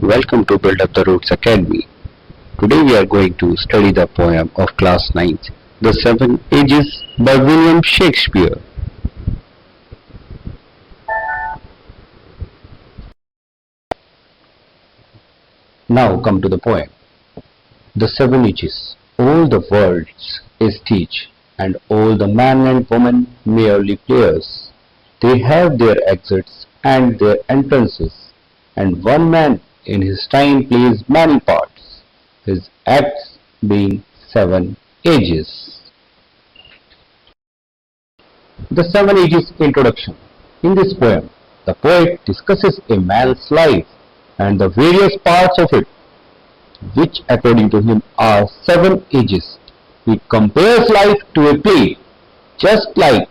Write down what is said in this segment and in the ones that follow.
Welcome to Build Up the Roots Academy. Today we are going to study the poem of class 9th, The Seven Ages by William Shakespeare. Now come to the poem. The seven ages, all the world's a stage, and all the man and woman merely players. They have their exits and their entrances, and one man in his time plays many parts, his acts being seven ages. The Seven Ages Introduction. In this poem, the poet discusses a man's life and the various parts of it, which according to him are seven ages. He compares life to a play, just like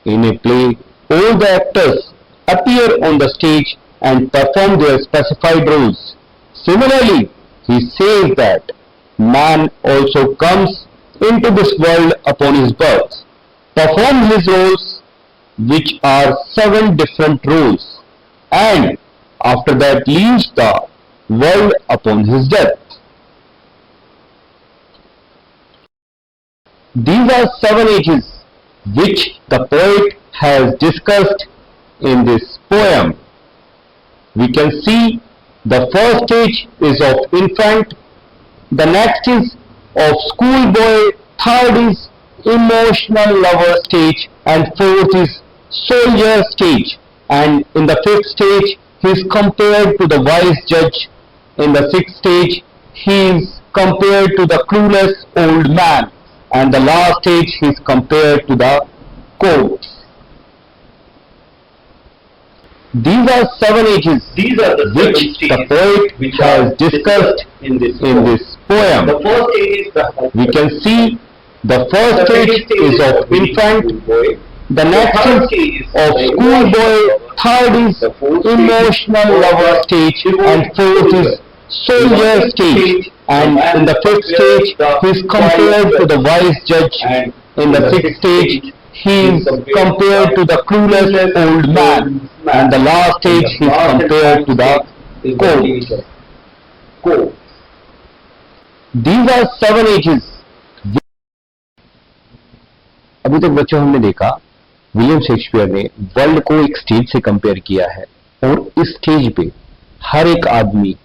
in a play all the actors appear on the stage and perform their specified roles. Similarly, he says that man also comes into this world upon his birth, performs his roles, which are seven different roles, and after that leaves the world upon his death. These are seven ages which the poet has discussed in this poem. We can see the first stage is of infant, the next is of schoolboy, third is emotional lover stage, and fourth is soldier stage. And in the fifth stage, he is compared to the wise judge. In the sixth stage, he is compared to the clueless old man. And the last stage, he is compared to the court. These are seven ages These are the which seven the stages poet which has are discussed in this poem. The first stage is the We can see the first stage is of infant, the next is of schoolboy, third is emotional lover stage, and fourth is soldier stage. And in the fifth stage, he is compared to the wise judge. In the sixth stage, he is compared to the clueless old man. And the last stage, he is compared to the court. These are seven ages. अभी तक बच्चों हमने देखा William Shakespeare ने world को एक stage से compare किया है और इस स्टेज पे हर एक आदमी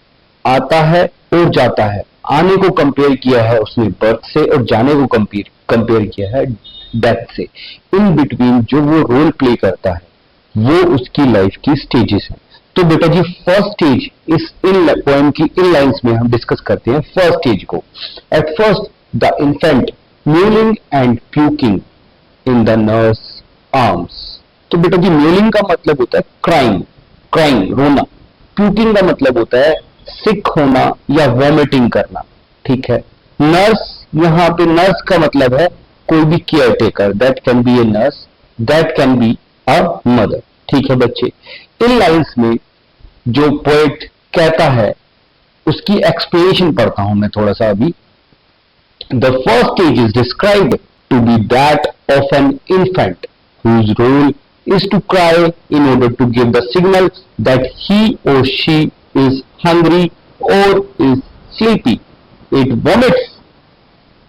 आता है और जाता है। आने को कंपेयर किया है उसने बर्थ से और जाने को कंपेयर किया है डेथ से। इन बिटवीन जो वो रोल प्ले करता है वो उसकी लाइफ की स्टेजेस हैं। तो बेटा जी फर्स्ट स्टेज इस इन पोएम की इन लाइंस में हम डिस्कस करते हैं फर्स्ट स्टेज को। At first the infant mewling and puking in the nurse arms. तो बेटा जी म्यूलिंग का मतलब होता है क्राइंग रोना। प्यूकिंग का मतलब होता है सिक होना या वॉमिटिंग करना। ठीक है। नर्स, यहाँ पे नर्स का मतलब है कोई भी care taker, that can be a nurse, that can be a mother. ठीक है बच्चे, इन लाइंस में जो पोएट कहता है उसकी एक्सप्लेनेशन पढ़ता हूं मैं थोड़ा सा अभी। The first stage is described to be that of an infant whose role is to cry in order to give the signal that he or she is hungry or is sleepy. It vomits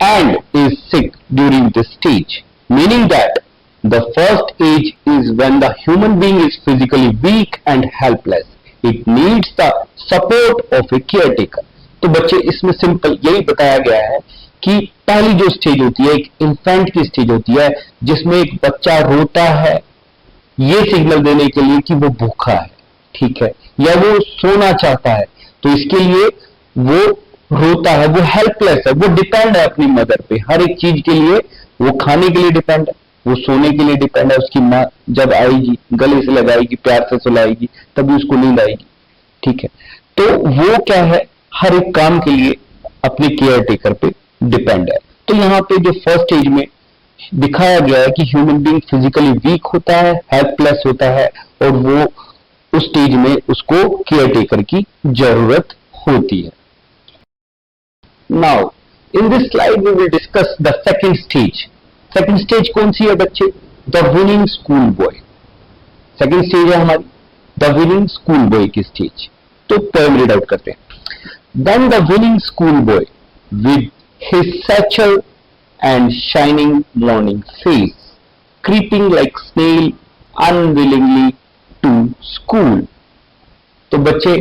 and is sick during this stage, meaning that the first age is when the human being is physically weak and helpless. It needs the support of a caretaker. तो बच्चे इसमें simple यही बताया गया है कि पहली जो स्टेज होती है एक इन्फेंट की स्टेज होती है जिसमें एक बच्चा रोता है ये सिग्नल देने के लिए कि वो भूखा है। ठीक है, या वो सोना चाहता है तो इसके लिए वो रोता है, वो हेल्पलेस है, वो डिपेंड है अपनी मदर पे हर एक चीज के लिए। वो खाने के लिए डिपेंड है, वो सोने के लिए डिपेंड है। उसकी माँ जब आएगी गले से लगाएगी, प्यार से सुलाएगी, तभी उसको नींद आएगी। ठीक है, तो वो क्या है हर एक काम के लिए अपने केयर टेकर पे डिपेंड है। तो यहाँ पे जो फर्स्ट स्टेज में दिखाया गया है कि ह्यूमन बीइंग फिजिकली वीक होता है, हेल्पलेस होता है और वो उस स्टेज में उसको केयर टेकर की जरूरत होती है। Now in this slide we will discuss the second stage. Second stage कौन सी है बच्चे? The whining school boy. Second stage है हमारी द विनिंग स्कूल बॉय की स्टेज। तो पोएम रीड आउट करते हैं। Then the whining school boy with his satchel and shining morning face creeping like snail unwillingly to school. तो बच्चे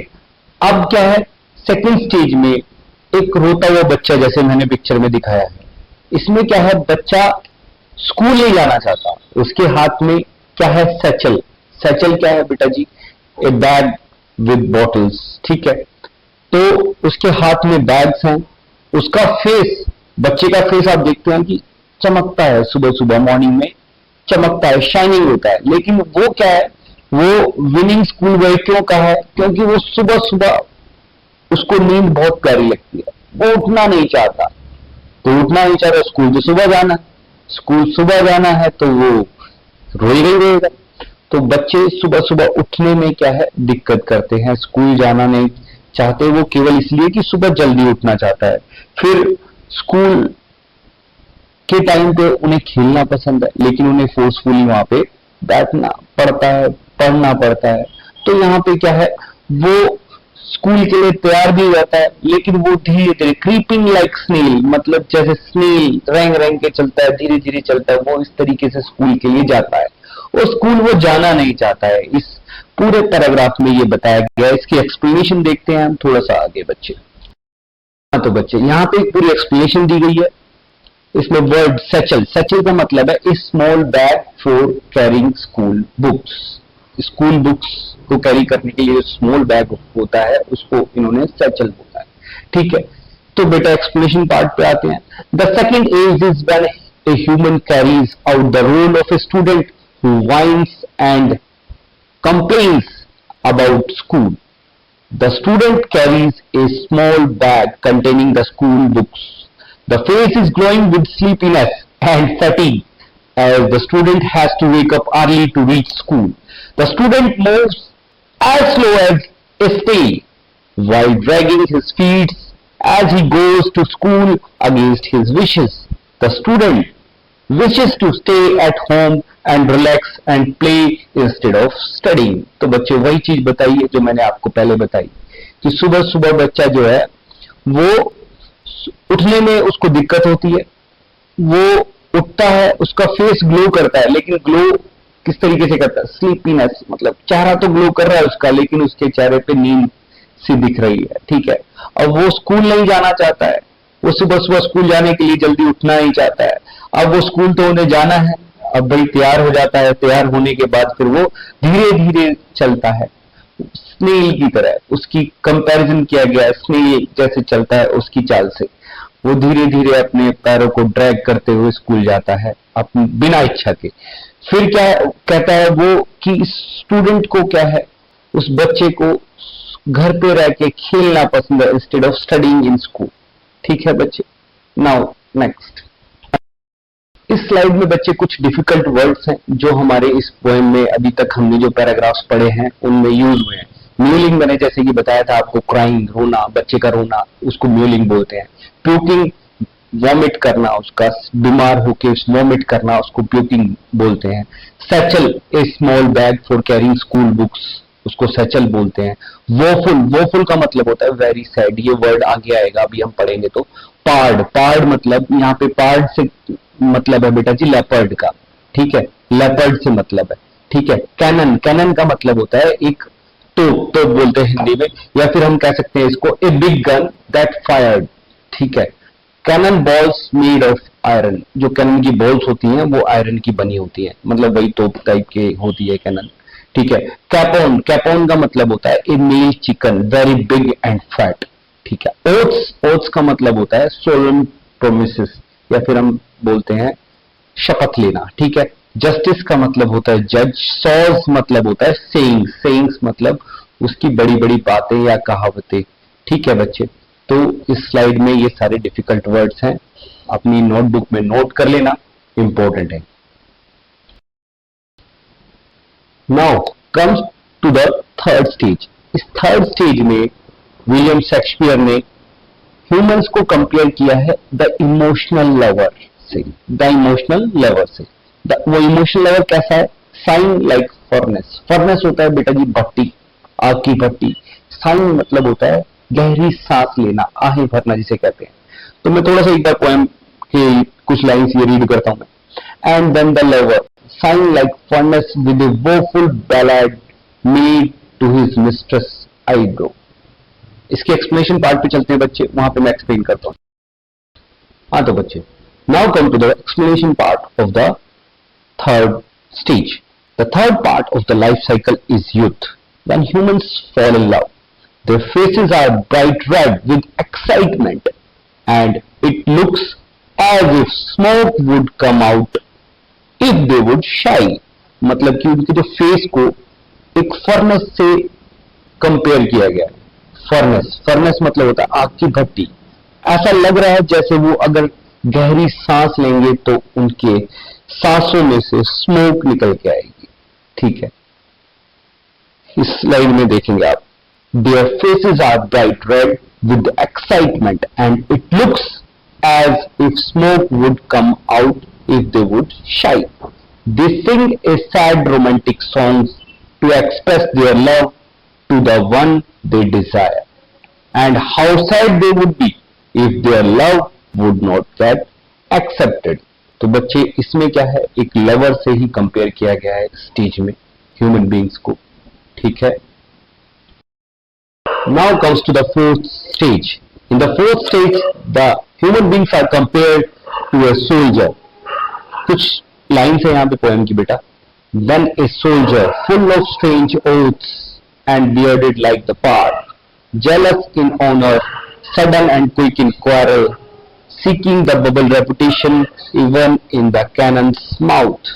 अब क्या है, सेकंड स्टेज में एक रोता हुआ बच्चा जैसे मैंने पिक्चर में दिखाया है, इसमें क्या है, बच्चा स्कूल नहीं जाना चाहता, उसके हाथ में क्या है, सैचल। सैचल क्या है बेटा जी, ए बैग विद बॉटल्स, ठीक है। तो उसके हाथ में बैग्स हैं, उसका फेस, बच्चे का फेस आप देखते हैं कि चमकता है, सुबह सुबह मॉर्निंग में चमकता है, शाइनिंग होता है। लेकिन वो क्या है, वो विनिंग स्कूल बॉय क्यों कहा है, क्योंकि वो सुबह सुबह उसको नींद बहुत प्यारी लगती है, वो उठना नहीं चाहता। तो उठना नहीं चाहता, स्कूल तो सुबह जाना, स्कूल सुबह जाना है तो वो रोई नहीं रहेगा। तो बच्चे सुबह सुबह उठने में क्या है, दिक्कत करते हैं, स्कूल जाना नहीं चाहते, वो केवल इसलिए कि सुबह जल्दी उठना चाहता है। फिर स्कूल के टाइम पे उन्हें खेलना पसंद है, लेकिन उन्हें फोर्सफुली वहां पे बैठना पड़ता है, पढ़ना पड़ता है। तो यहाँ पे क्या है, वो स्कूल के लिए तैयार भी हो जाता है, लेकिन वो धीरे धीरे क्रीपिंग लाइक स्नेल, मतलब जैसे स्नेल रेंग रेंग के चलता है, धीरे धीरे चलता है, वो इस तरीके से स्कूल के लिए जाता है। और स्कूल वो जाना नहीं चाहता है। इस पूरे पैराग्राफ में ये बताया गया है। इसकी एक्सप्लेनेशन देखते हैं हम थोड़ा सा आगे बच्चे। हाँ तो बच्चे यहाँ पे पूरी एक्सप्लेनेशन दी गई है। इसमें वर्ड सैचल, सैचल का मतलब है small bag for carrying school books. School books को कैरी करने के लिए स्मॉल बैग होता है, उसको इन्होंने सैचल बोला है, ठीक है। तो बेटा एक्सप्लेनेशन पार्ट पे आते हैं। The second age is when a human carries out the role of a student who whines and complains about school. The student carries a small bag containing the school books. The face is glowing with sleepiness and fatigue as the student has to wake up early to reach school. The student moves as slow as a snail while dragging his feet as he goes to school against his wishes. The student wishes to stay at home and relax and play instead of studying. तो बच्चे वही चीज बताइए जो मैंने आपको पहले बताई कि सुबह सुबह बच्चा जो है वो उठने में उसको दिक्कत होती है, वो उठता है, उसका फेस ग्लो करता है, लेकिन ग्लो किस तरीके से करता है, स्लीपीनेस, मतलब चेहरा तो ग्लो कर रहा है उसका, लेकिन उसके चेहरे पे नींद सी दिख रही है, ठीक है। अब वो स्कूल नहीं जाना चाहता है, वो सुबह सुबह स्कूल जाने के लिए जल्दी उठना नहीं चाहता है। अब वो स्कूल तो उन्हें जाना है, अब भाई तैयार हो जाता है, तैयार होने के बाद फिर वो धीरे धीरे चलता है, स्नेल की तरह। उसकी कंपैरिजन किया गया है स्नेल जैसे चलता है उसकी चाल से। वो धीरे धीरे अपने पैरों को ड्रैग करते हुए स्कूल जाता है अपनी बिना इच्छा के। फिर क्या कहता है वो कि स्टूडेंट को क्या है, उस बच्चे को घर पे रह के खेलना पसंद है instead of studying in school, ठीक है बच्चे। नाउ नेक्स्ट, इस स्लाइड में बच्चे कुछ डिफिकल्ट वर्ड्स हैं जो हमारे इस पोएम में अभी तक हमने जो पैराग्राफ्स पढ़े हैं उनमें यूज हुए हैं। म्यूलिंग मैंने जैसे कि बताया था आपको, क्राइंग, रोना, बच्चे का रोना, उसको म्यूलिंग बोलते हैं। प्यूकिंग, वॉमिट करना, उसका बीमार होके वॉमिट करना, उसको प्यूकिंग बोलते हैं। Satchel, A small bag for carrying school books, उसको सैचल बोलते हैं। वोफुल, वोफुल का मतलब होता है वेरी सैड, ये वर्ड आगे आएगा अभी हम पढ़ेंगे। तो पार्ड, पार्ड मतलब यहाँ पे पार्ड से मतलब है बेटा जी लेपर्ड का, ठीक है, लेपर्ड से मतलब है, ठीक है। कैनन, कैनन का मतलब होता है एक तोप, तोप बोलते हैं हिंदी में, या फिर हम कह सकते हैं इसको a big gun that fired, ठीक है। Cannon balls made of iron, जो कैनन की बॉल्स होती हैं वो आयरन की बनी होती है, मतलब वही तोप टाइप के होती है कैनन, ठीक है। कैपोन, कैपोन का मतलब होता है a male chicken very big and fat, ठीक है। ओट्स, ओट्स का मतलब होता है सोलम प्रोमिसेस, या फिर हम बोलते हैं शपथ लेना, ठीक है। जस्टिस का मतलब होता है जज। सॉज मतलब होता है सेइंग्स, सेइंग्स मतलब उसकी बड़ी बड़ी बातें या कहावतें, ठीक है बच्चे। तो इस स्लाइड में ये सारे डिफिकल्ट वर्ड्स हैं, अपनी नोटबुक में नोट कर लेना, इंपॉर्टेंट है। Now comes to the third stage. इस थर्ड स्टेज में विलियम शेक्सपियर ने ह्यूमंस को कंपेयर किया है द इमोशनल लवर से, द इमोशनल लवर से। वो इमोशनल लवर कैसा है, साइन लाइक फर्नेस, फर्नेस होता है बेटा जी भट्टी, आग की भट्टी, साइन मतलब होता है गहरी सांस लेना, आहें भरना जिसे कहते हैं। तो मैं थोड़ा सा एक बार पोएम के कुछ लाइंस ये रीड करता हूं मैं। And then the lover sighing like furnace with a woeful ballad made to his mistress eyebrow. इसके एक्सप्लेनेशन पार्ट पे चलते हैं बच्चे, वहां पे मैं एक्सप्लेन करता हूं। हाँ तो बच्चे, now come to the explanation part of the third stage. The third part of the life cycle is youth. When humans fall in love, their faces are bright red with excitement and it looks as if smoke would come out if they would shy. मतलब कि उनके जो face को एक furnace से compare किया गया है। फर्नेस मतलब होता है आग की भट्टी। ऐसा लग रहा है जैसे वो अगर गहरी सांस लेंगे तो उनके सांसों में से स्मोक निकल के आएगी। ठीक है, इस स्लाइड में देखेंगे आप, their faces are bright red with excitement and it looks as if smoke would come out if they would shy. They sing a sad romantic songs to express their love to the one they desire and how sad they would be if their love would not get accepted. तो बच्चे इसमें क्या है, एक lover से ही compare किया गया है स्टेज में ह्यूमन बीइंग्स को। ठीक है, now comes to the fourth stage. In the fourth stage the human beings are compared to a soldier. कुछ लाइन्स है यहाँ पे पोएम की बेटा। Then a soldier full of strange oaths and bearded like the part, jealous in honor, sudden and quick in quarrel, seeking the bubble reputation even in the cannon's mouth.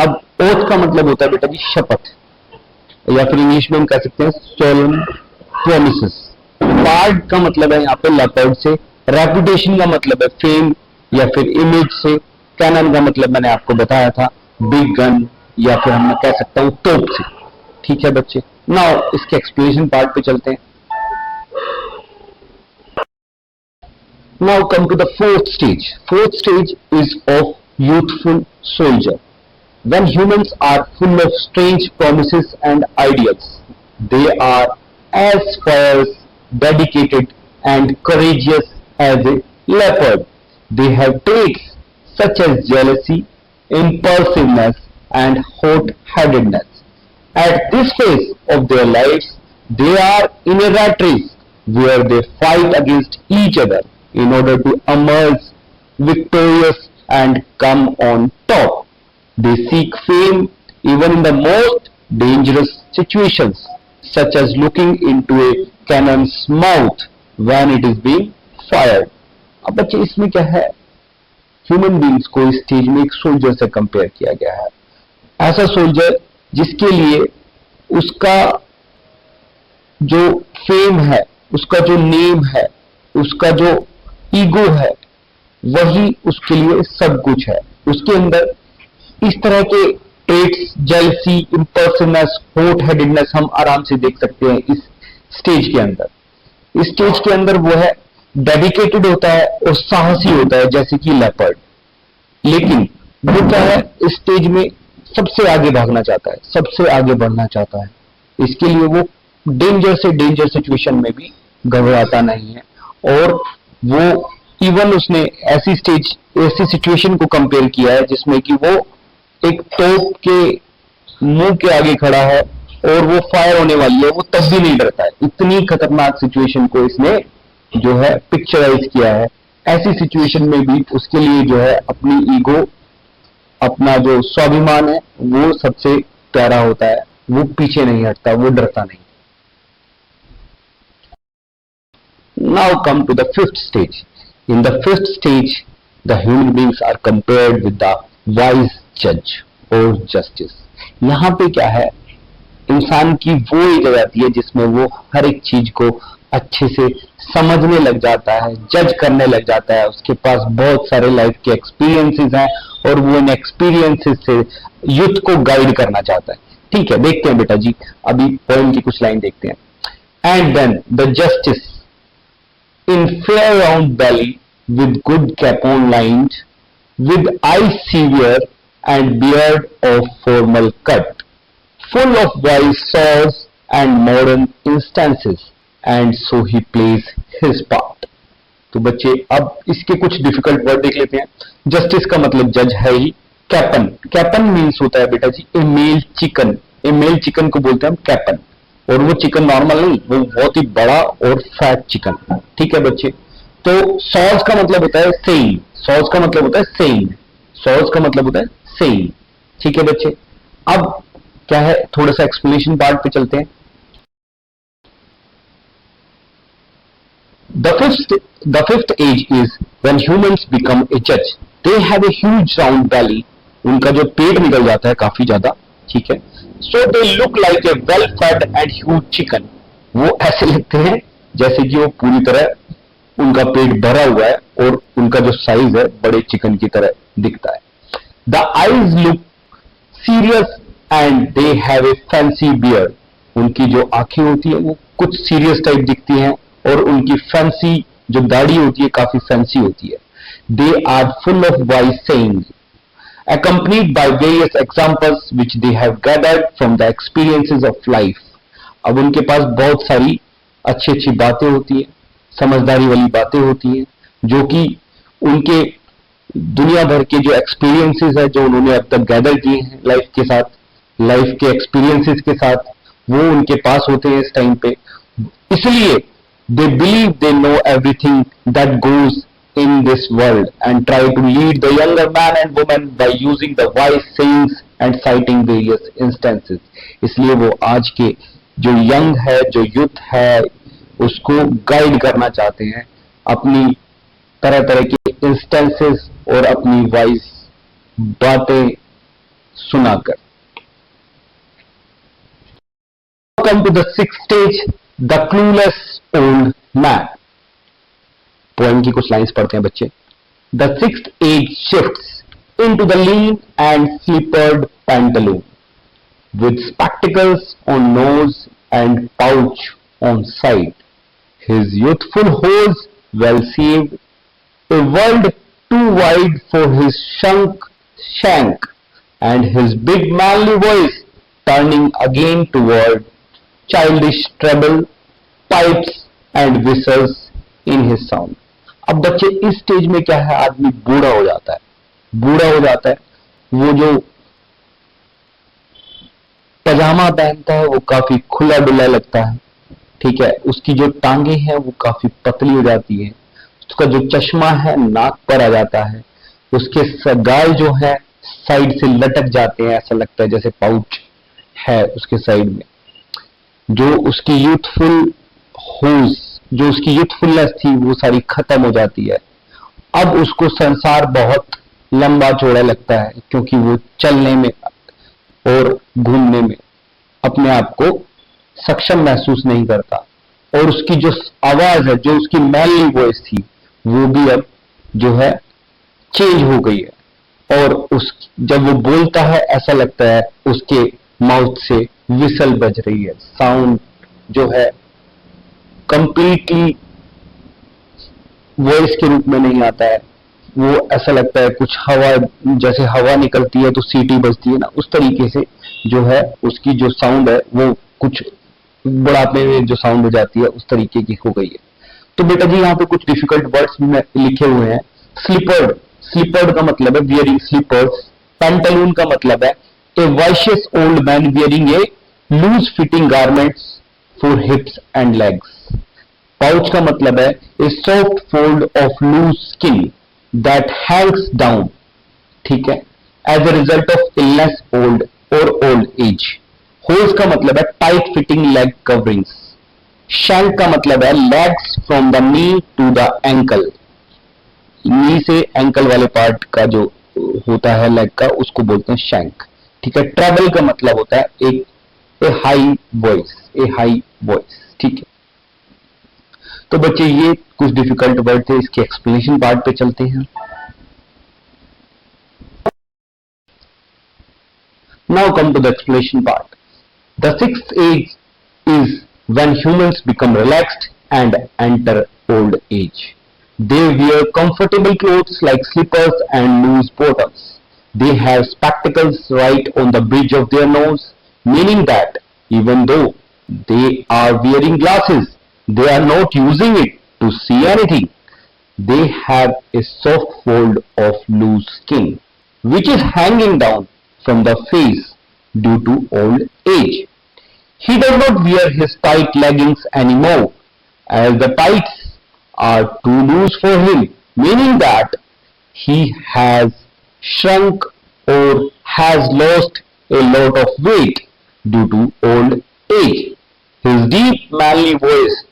अब oath का मतलब होता है बेटा जी शपथ, या फिर इंग्लिश में हम कह सकते हैं solemn promises. पार्ट का मतलब है यहाँ पे लेपर्ड से, रेपुटेशन का मतलब है फेम या फिर इमेज से, कैनन का मतलब मैंने आपको बताया था बिग गन या फिर हम कह सकता हूं तोप से। ठीक है बच्चे, नाउ इसके एक्सप्लेनेशन पार्ट पे चलते हैं। Now come to the fourth stage. Fourth stage is of youthful soldier. When humans are full of strange promises and ideals, they are as fierce, dedicated and courageous as a leopard. They have traits such as jealousy, impulsiveness and hot-headedness. At this phase of their lives, they are in a rat race where they fight against each other in order to emerge victorious and come on top. They seek fame even in the most dangerous situations, such as looking into a cannon's mouth when it is being fired. अब बच्चे इसमें क्या है, human beings को इस stage में एक soldier से कंपेयर किया गया है। ऐसा सोल्जर जिसके लिए उसका जो फेम है, उसका जो नेम है, उसका जो ईगो है, वही उसके लिए सब कुछ है। उसके अंदर इस तरह के ट्रेट्स, जेलसी, इंपल्सिवनेस, हॉट हेडेडनेस हम आराम से देख सकते हैं इस स्टेज के अंदर। इस स्टेज के अंदर वो है डेडिकेटेड होता है और साहसी होता है जैसे कि लेपर्ड, लेकिन वो क्या है इस स्टेज में सबसे आगे भागना चाहता है, सबसे आगे बढ़ना चाहता है। इसके लिए वो डेंजर से डेंजर सिचुएशन में भी घबराता नहीं है, और वो इवन उसने ऐसी सिचुएशन को कंपेयर किया है जिसमें कि वो एक तोप के मुंह के आगे खड़ा है और वो फायर होने वाली है, वो तब भी नहीं डरता है। इतनी खतरनाक सिचुएशन को इसने जो है पिक्चराइज किया है। ऐसी सिचुएशन में भी उसके लिए जो है अपनी ईगो, अपना जो स्वाभिमान है वो सबसे प्यारा होता है, वो पीछे नहीं हटता, वो डरता नहीं। Now come to the fifth stage. In the fifth stage, the human beings are compared with the wise judge or justice. यहाँ पे क्या है, इंसान की वो एक आती है जिसमें वो हर एक चीज को अच्छे से समझने लग जाता है, जज करने लग जाता है। उसके पास बहुत सारे लाइफ के एक्सपीरियंसेस हैं और वो इन एक्सपीरियंसेस से यूथ को गाइड करना चाहता है। ठीक है, देखते हैं बेटा जी, अभी पोएम की कुछ लाइन देखते हैं। And then the justice in fair round belly with good capon lined, with eyes severe and beard of formal cut, full of wise saws and modern instances, and so he plays his part. तो बच्चे अब इसके कुछ difficult word देख लेते हैं. Justice का मतलब जज है ही. कैपन, कैपन मीन्स होता है बेटा जी ए मेल चिकन. ए मेल चिकन को बोलते हैं हम कैपन. और वो चिकन नॉर्मल नहीं, वो बहुत ही बड़ा और फैट चिकन. ठीक है बच्चे. तो सॉस का मतलब होता है सेइंग. सॉस का मतलब होता है सेइंग. सॉस का मतलब होता है सेइंग. ठीक है बच्चे. अब क्या है, थोड़ा सा एक्सप्लेनेशन पार्ट पे चलते हैं. The fifth age is when humans become a judge. They have a huge round belly. उनका जो पेट निकल जाता है काफी ज्यादा. ठीक है. So they look like a well-fed and huge chicken. वो ऐसे लगते हैं जैसे कि वो पूरी तरह उनका पेट भरा हुआ है और उनका जो साइज है बड़े चिकन की तरह दिखता है. The eyes look serious and they have a fancy beard. उनकी जो आंखें होती है वो कुछ सीरियस टाइप दिखती हैं और उनकी फैंसी जो दाढ़ी होती है काफी फैंसी होती है. They are full of wise sayings, accompanied by various examples which they have gathered from the experiences of life. अब उनके पास बहुत सारी अच्छी अच्छी बातें होती हैं, समझदारी वाली बातें होती हैं, जो कि उनके दुनिया भर के जो एक्सपीरियंसेस है जो उन्होंने अब तक गैदर किए हैं लाइफ के साथ, लाइफ के एक्सपीरियंसेस के साथ, वो उनके पास होते हैं इस टाइम पे. इसलिए they believe they know everything that goes in this world and try to lead the younger man and woman by using the wise sayings and citing various instances. इसलिए वो आज के जो यंग है, जो यूथ है, उसको गाइड करना चाहते हैं अपनी तरह तरह के इंस्टेंसेस और अपनी वाइज बातें सुनाकर. Come to the sixth stage, the clueless old man. Poem की कुछ लाइंस पढ़ते हैं बच्चे. The sixth age shifts into the lean and slippered pantaloon, with spectacles on nose and pouch on side. His youthful hose well saved, a world too wide for his shrunk shank, and his big manly voice turning again toward childish treble, pipes and whistles in his sound. अब बच्चे इस stage में क्या है, आदमी बूढ़ा हो जाता है. बूढ़ा हो जाता है, वो जो पजामा पहनता है वो काफी खुला डुला लगता है. ठीक है. उसकी जो टांगे हैं वो काफी पतली हो जाती है. उसका जो चश्मा है नाक पर आ जाता है. उसके गाल जो है साइड से लटक जाते हैं, ऐसा लगता है जैसे पाउच है उसके साइड में. जो उसकी यूथफुल होश, जो उसकी यूथफुलनेस थी वो सारी खत्म हो जाती है. अब उसको संसार बहुत लंबा चौड़ा लगता है क्योंकि वो चलने में और घूमने में अपने आप को सक्षम महसूस नहीं करता. और उसकी जो आवाज है, जो उसकी मैनली वॉइस थी, वो भी अब जो है चेंज हो गई है. और उस जब वो बोलता है ऐसा लगता है उसके माउथ से विसल बज रही है. साउंड जो है कंप्लीटली वॉइस के रूप में नहीं आता है. वो ऐसा लगता है कुछ हवा, जैसे हवा निकलती है तो सीटी बजती है ना, उस तरीके से जो है उसकी जो साउंड है वो कुछ बुढ़ापे में जो साउंड हो जाती है उस तरीके की हो गई है. तो बेटा जी यहाँ पे कुछ डिफिकल्ट वर्ड्स लिखे हुए हैं. स्लीपर्ड, स्लीपर्ड का मतलब है वियरिंग स्लीपर्स. पैंटालून का मतलब है a vicious old man wearing a loose fitting garments for hips and legs. Pouch का मतलब है a soft fold of loose skin that hangs down. ठीक है. As a result of illness, old age. Hose का मतलब है tight fitting leg coverings. Shank का मतलब है legs from the knee to the ankle. नी से एंकल वाले पार्ट का जो होता है लेग का, उसको बोलते हैं शैंक. ठीक है. ट्रेबल का मतलब होता है एक हाई वॉइस, ए हाई वॉइस. ठीक है. तो बच्चे ये कुछ डिफिकल्ट वर्ड थे. इसके एक्सप्लेनेशन पार्ट पे चलते हैं. Now come to the explanation part. The sixth age is when humans become relaxed and enter old age. They wear comfortable clothes like slippers and loose bottoms. They have spectacles right on the bridge of their nose, meaning that even though They are wearing glasses. They are not using it to see anything. They have a soft fold of loose skin, which is hanging down from the face due to old age. He does not wear his tight leggings anymore, as the tights are too loose for him, meaning that he has shrunk or has lost a lot of weight due to old age. His deep, manly voice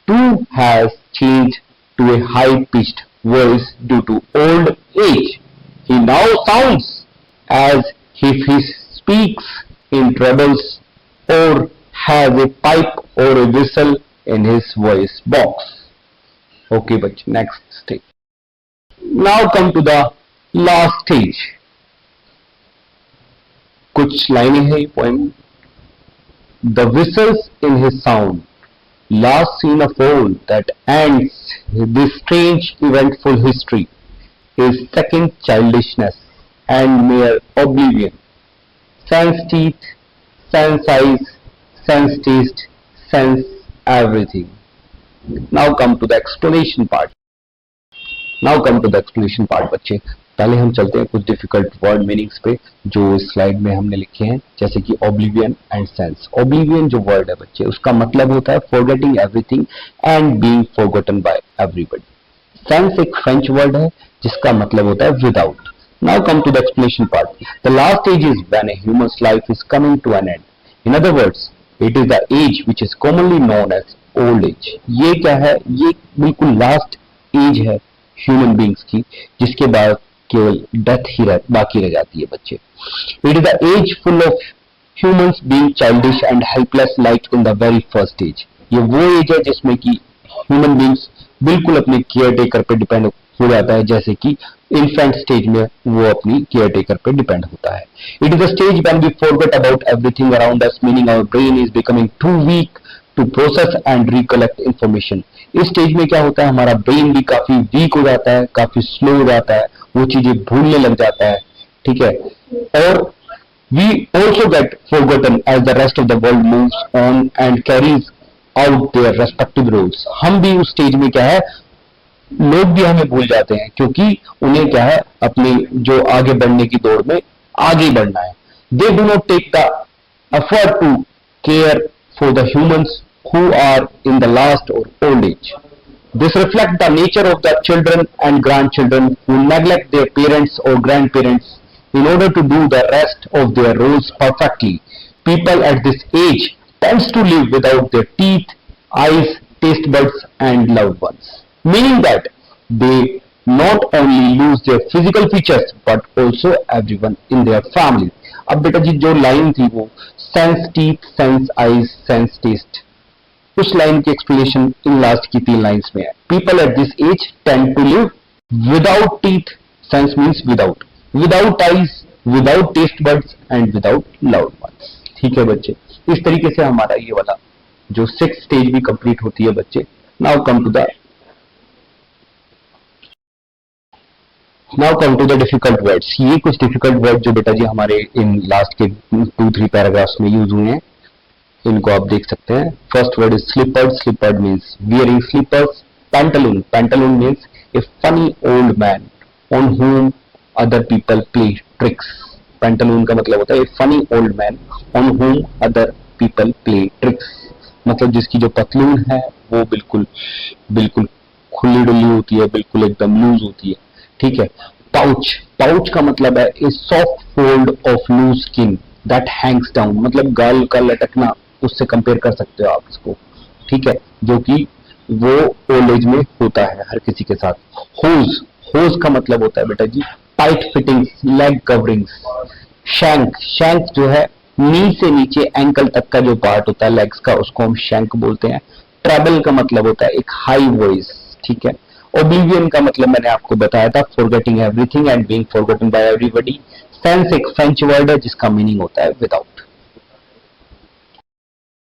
too has changed to a high-pitched voice due to old age. He now sounds as if he speaks in trebles or has a pipe or a whistle in his voice box. Okay, but next stage. Now come to the last stage. कुछ लाइनें हैं ये poem. The whistles in his sound, last scene of all that ends this strange eventful history, is second childishness and mere oblivion. Sense teeth, sense eyes, sense taste, sense everything. Now come to the explanation part. बच्चे. पहले हम चलते हैं कुछ difficult word meanings पे जो इस slide में हमने लिखे हैं, जैसे कि ओब्लिवियन एंड सेंस. ओब्लिवियन जो वर्ड है बच्चे, उसका मतलब होता है forgetting everything and being forgotten by everybody. Sans एक फ्रेंच वर्ड है जिसका मतलब होता है without. Now come to the explanation part. The last stage is when a human's life is coming to an end. In other words, it is the age which is commonly known as old age. ये क्या है? ये बिल्कुल last as है human beings की, जिसके बाद केवल डेथ ही बाकी रह जाती है बच्चे. It is the age full of humans being childish and helpless like in the very first age. ये वो एज है जिसमें कि ह्यूमन बींग्स बिल्कुल अपने केयर टेकर पे डिपेंड हो जाता है, जैसे कि इन्फेंट स्टेज में वो अपनी केयर टेकर पे डिपेंड होता है. It is the stage when we forget about everything around us, meaning our brain is becoming too weak to process and recollect information. इस स्टेज में क्या होता है, हमारा ब्रेन भी काफी वीक हो जाता है, काफी स्लो हो जाता है, वो चीजें भूलने लग जाता है. ठीक है. और we also get forgotten as the rest of the world moves on and carries out their respective roles. हम भी उस स्टेज में क्या है, लोग भी हमें भूल जाते हैं, क्योंकि उन्हें क्या है, अपनी जो आगे बढ़ने की दौड़ में आगे बढ़ना है. They do not take the effort to care for the humans who are in the last or old age. This reflects the nature of the children and grandchildren who neglect their parents or grandparents in order to do the rest of their roles perfectly. People at this age tends to live without their teeth, eyes, taste buds and loved ones. Meaning that they not only lose their physical features but also everyone in their family. अब बेटा जी जो line थी वो sans teeth, sans eyes, sans taste, उस line की explanation इन last की 3 lines में है. People at this age tend to live without teeth, sans means without, without eyes, without taste buds and without loved ones. ठीक है बच्चे, इस तरीके से हमारा ये वाला जो 6th स्टेज भी कंप्लीट होती है बच्चे. Now come to the difficult words. ये कुछ डिफिकल्ट वर्ड जो बेटा जी हमारे इन लास्ट के 2-3 पैराग्राफ्स में यूज हुए हैं, इनको आप देख सकते हैं. First word is slippered. Slippered means wearing slippers. Pantaloon. Pantaloon means a funny old man on whom other people play tricks. Pantaloon का मतलब होता है a funny old man on whom other people play tricks. मतलब जिसकी जो पतलून है वो बिल्कुल खुली डुली होती है, बिल्कुल एकदम लूज होती है. ठीक है. पाउच. पाउच का मतलब है a soft fold of loose skin that hangs down. मतलब गाल का लटकना, उससे कंपेयर कर सकते हो आप इसको. ठीक है. जो कि वो ओल्ड एज में होता है हर किसी के साथ. होज. होज का मतलब होता है बेटा जी tight fittings, leg coverings. Shank. Shank जो है नी से नीचे एंकल तक का जो पार्ट होता है लेग्स का, उसको हम शैंक बोलते हैं. ट्रेबल का मतलब होता है एक हाई वॉइस. ठीक है. ओब्लिवियन का मतलब मैंने आपको बताया था, forgetting everything and being forgotten by everybody. Sans एक फ्रेंच वर्ड है जिसका मीनिंग होता है विदाउट.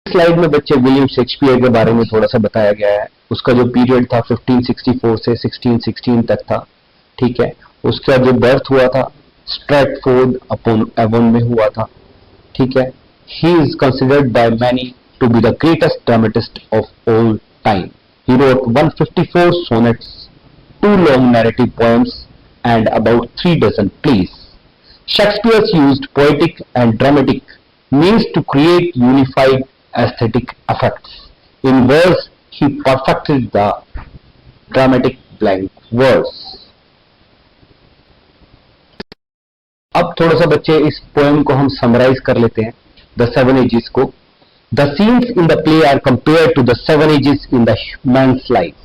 स्लाइड में बच्चे विलियम शेक्सपियर के बारे में थोड़ा सा बताया गया है. उसका जो पीरियड था 1564 से 1616 तक था. ठीक है. उसका जो बर्थ हुआ था स्ट्रैटफोर्ड अपॉन एवोन में हुआ था. ठीक है. He is considered by many to be the greatest dramatist of all time. He wrote 154 sonnets, 2 long narrative poems, and about 3 dozen plays. Shakespeare used poetic and dramatic means to create unified aesthetic effects. In verse, he perfected the dramatic blank verse. अब थोड़ा सा बच्चे इस poem को हम summarise कर लेते हैं, द 7 एजेस को. The scenes in the play are compared to the 7 ages in the man's life.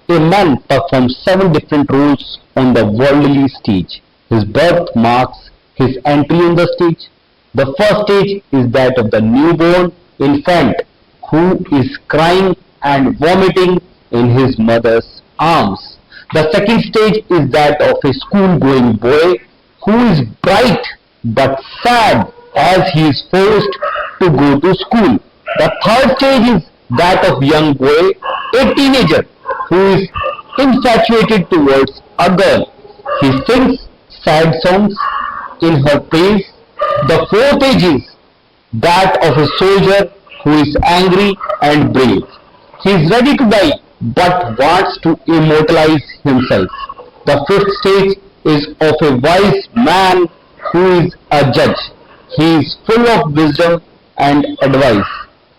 A man performs 7 different roles on the worldly stage. His birth marks his entry on the stage. The first stage is that of the newborn infant who is crying and vomiting in his mother's arms. The second stage is that of a school-going boy who is bright but sad as he is forced to go to school. The third stage is that of young boy, a teenager, who is infatuated towards a girl. He sings sad songs in her praise. The fourth age is that of a soldier who is angry and brave. He is ready to die but wants to immortalize himself. The fifth stage is of a wise man who is a judge. He is full of wisdom and advice.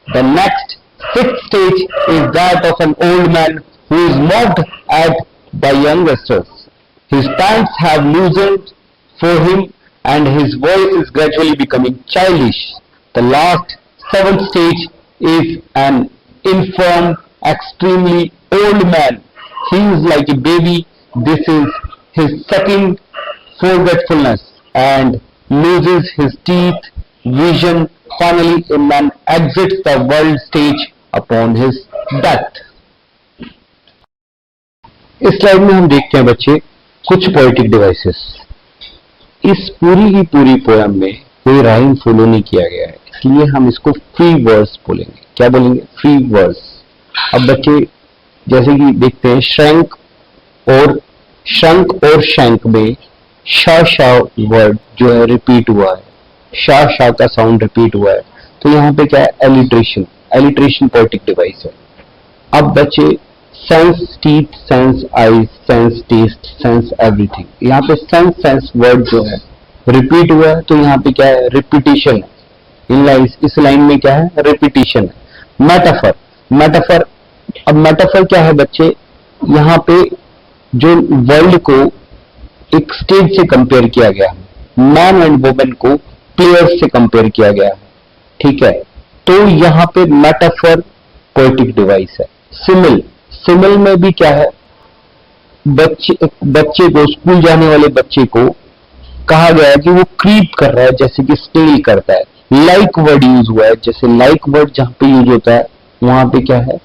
The next, sixth stage is that of an old man who is mocked at by youngsters. His pants have loosened for him and his voice is gradually becoming childish. The last, seventh stage is an infirm, extremely old man. He is like a baby. This is his second forgetfulness and loses his teeth, vision. Finally, a man exits the world stage upon his death. इस slide में हम देखते हैं बच्चे कुछ poetic devices. इस पूरी की पूरी पोएम में कोई राइम फॉलो नहीं किया गया है, इसलिए हम इसको फ्री वर्स बोलेंगे. क्या बोलेंगे? Free verse. अब बच्चे जैसे कि देखते हैं श्रंक और शंक में शा वर्ड जो है रिपीट हुआ है, शा का साउंड रिपीट हुआ है, तो यहाँ पे क्या है? एलिट्रेशन पोएटिक डिवाइस है. अब बच्चे sans teeth, sans eyes, sans taste, sans everything, यहाँ पे सेंस वर्ड जो है रिपीट हुआ है, तो यहाँ पे क्या है? रिपीटिशन है. इस लाइन में क्या है? रिपीटिशन है. मेटाफर. अब मेटाफर क्या है बच्चे? यहाँ पे जो वर्ल्ड को एक स्टेज से कंपेयर किया गया है, मैन एंड वुमेन को प्लेयर्स से कंपेयर किया गया है. ठीक है, तो यहाँ पे मेटाफर पोएटिक डिवाइस है. सिमिल में भी क्या है? बच्चे को, स्कूल जाने वाले बच्चे को कहा गया है कि वो क्रीप कर रहा है जैसे कि स्टेल करता है. लाइक वर्ड यूज हुआ है, जैसे लाइक वर्ड जहां पे यूज होता है वहां पे क्या है?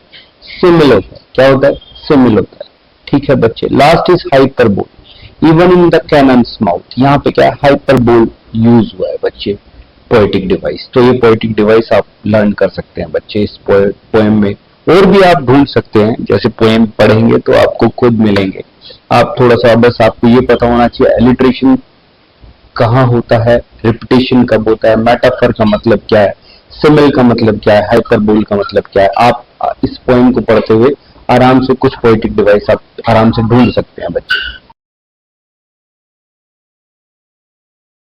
सिमिल होता है. क्या होता है? सिमिल होता है. ठीक है बच्चे. Last is hyperbole. Even in the cannons mouth, यहाँ पे क्या है? हाइपरबोल यूज हुआ है बच्चे, पोएटिक डिवाइस. तो ये पोएटिक डिवाइस आप लर्न कर सकते हैं बच्चे इस पोएम में. और भी आप ढूंढ सकते हैं, जैसे पोएम पढ़ेंगे तो आपको खुद मिलेंगे. आप थोड़ा सा बस आपको ये पता होना चाहिए एलिट्रेशन कहाँ होता है, रिपीटेशन कब होता है, मेटाफर का मतलब क्या है, सिमिल का मतलब क्या है, हाइपरबोल का मतलब क्या है. आप इस पोएम को पढ़ते हुए आराम से कुछ पोएटिक डिवाइस आप आराम से ढूंढ सकते हैं बच्चे.